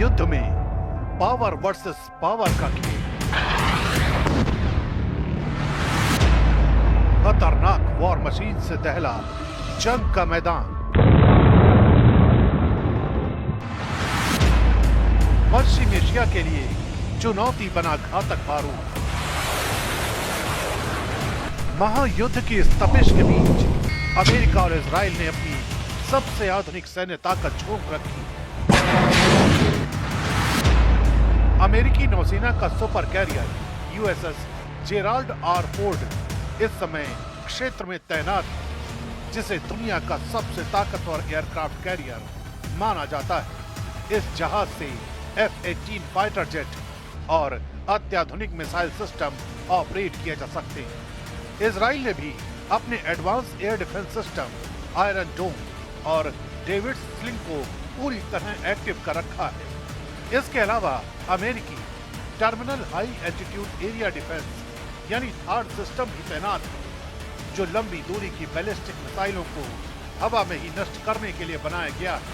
युद्ध में power versus power का खेल, खतरनाक वॉर मशीन से दहला जंग का मैदान, पश्चिम एशिया के लिए चुनौती बना घातक बारूद। महायुद्ध की इस तपिश के बीच अमेरिका और इजराइल ने अपनी सबसे आधुनिक सैन्य ताकत झोंक रखी। अमेरिकी नौसेना का super career USS Gerald R Ford इस समय क्षेत्र में तैनात है, जिसे दुनिया का सबसे ताकतवर एयरक्राफ्ट कैरियर माना जाता है। इस जहाज से F-18 फाइटर जेट और अत्याधुनिक मिसाइल सिस्टम ऑपरेट किए जा सकते हैं। इजराइल ने भी अपने advance air defence system Iron Dome और डेविड स्लिंग को पूरी तरह एक्टिव कर रखा है। इसके अलावा अमेरिकी terminal high altitude area defence यानी थार्ड सिस्टम भी तैनात है, जो लंबी दूरी की बैलिस्टिक मिसाइलों को हवा में ही नष्ट करने के लिए बनाया गया है।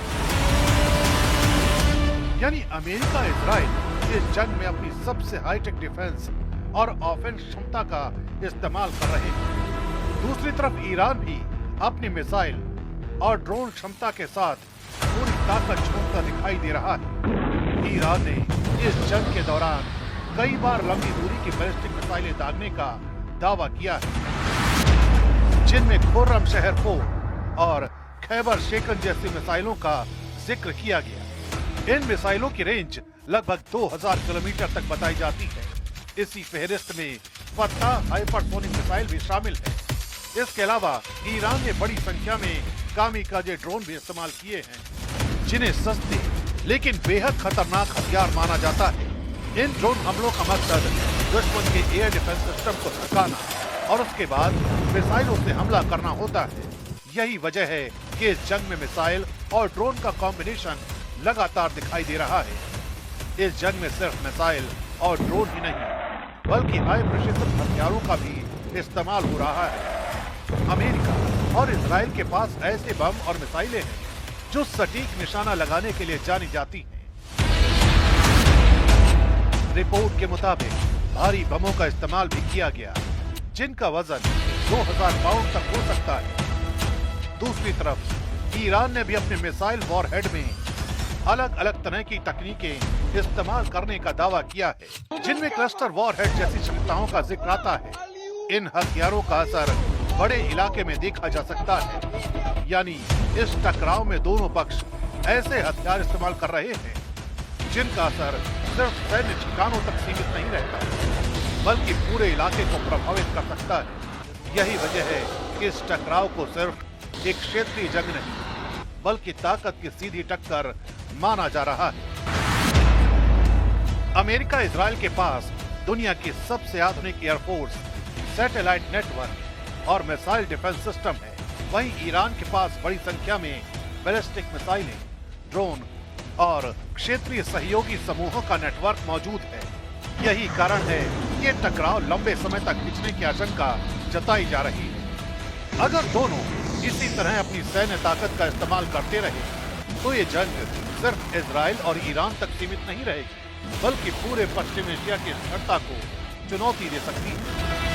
यानी अमेरिका इजराइल इस जंग में अपनी सबसे हाईटेक डिफेंस और ऑफेंस क्षमता का इस्तेमाल कर रहे हैं। दूसरी तरफ ईरान भी अपनी मिसाइल और ड्रोन क्षमता के साथ पूरी ताकत झोंकता दिखाई दे रहा है। ईरान ने इस जंग के दौरान कई बार लंबी दूरी की बैलिस्टिक मिसाइलें दागने का दावा किया है, जिनमें खुर्रम शहर 4 और खैबर शेकन जैसी मिसाइलों का जिक्र किया गया। इन मिसाइलों की रेंज लगभग 2000 किलोमीटर तक बताई जाती है। इसी फहरिस्त में फत्ताह हाइपरसोनिक मिसाइल भी शामिल है। इसके अलावा ईरान ने बड़ी संख्या में कामिकाजे ड्रोन भी इस्तेमाल किए हैं, जिन्हें सस्ते लेकिन बेहद खतरनाक हथियार माना जाता है। इन ड्रोन हमलों का मकसद दुश्मन के एयर डिफेंस सिस्टम को थकाना और उसके बाद मिसाइलों से हमला करना होता है। यही वजह है कि इस जंग में मिसाइल और ड्रोन का कॉम्बिनेशन लगातार दिखाई दे रहा है। इस जंग में सिर्फ मिसाइल और ड्रोन ही नहीं, बल्कि हाई प्रेसिशन हथियारों का भी इस्तेमाल हो रहा है। अमेरिका और इजराइल के पास ऐसे बम और मिसाइलें हैं जो सटीक निशाना लगाने के लिए जानी जाती हैं। रिपोर्ट के मुताबिक भारी बमों का इस्तेमाल भी किया गया, जिनका वजन 2000 पाउंड तक हो सकता है। दूसरी तरफ ईरान ने भी अपने मिसाइल वॉरहेड में अलग अलग तरह की तकनीकें इस्तेमाल करने का दावा किया है, जिनमें क्लस्टर वॉरहेड जैसी क्षमताओं का जिक्र आता है। इन हथियारों का असर बड़े इलाके में देखा जा सकता है, यानी इस टकराव में दोनों पक्ष ऐसे हथियार इस्तेमाल कर रहे हैं जिनका असर सिर्फ सैन्य ठिकानों तक सीमित नहीं रहता, बल्कि पूरे इलाके को प्रभावित कर सकता है। यही वजह है कि इस टकराव को सिर्फ एक क्षेत्रीय जंग नहीं, बल्कि ताकत की सीधी टक्कर माना जा रहा है। अमेरिका इजराइल के पास दुनिया की सबसे आधुनिक एयरफोर्स, सैटेलाइट नेटवर्क और मिसाइल डिफेंस सिस्टम है। वहीं ईरान के पास बड़ी संख्या में बैलिस्टिक मिसाइलें, ड्रोन और क्षेत्रीय सहयोगी समूहों का नेटवर्क मौजूद है। यही कारण है कि ये टकराव लंबे समय तक खिंचने की आशंका जताई जा रही है। अगर दोनों इसी तरह अपनी सैन्य ताकत का इस्तेमाल करते रहे तो ये जंग सिर्फ इजराइल और ईरान तक सीमित नहीं रहेगी, बल्कि पूरे पश्चिम एशिया की स्थिरता को चुनौती दे सकती है।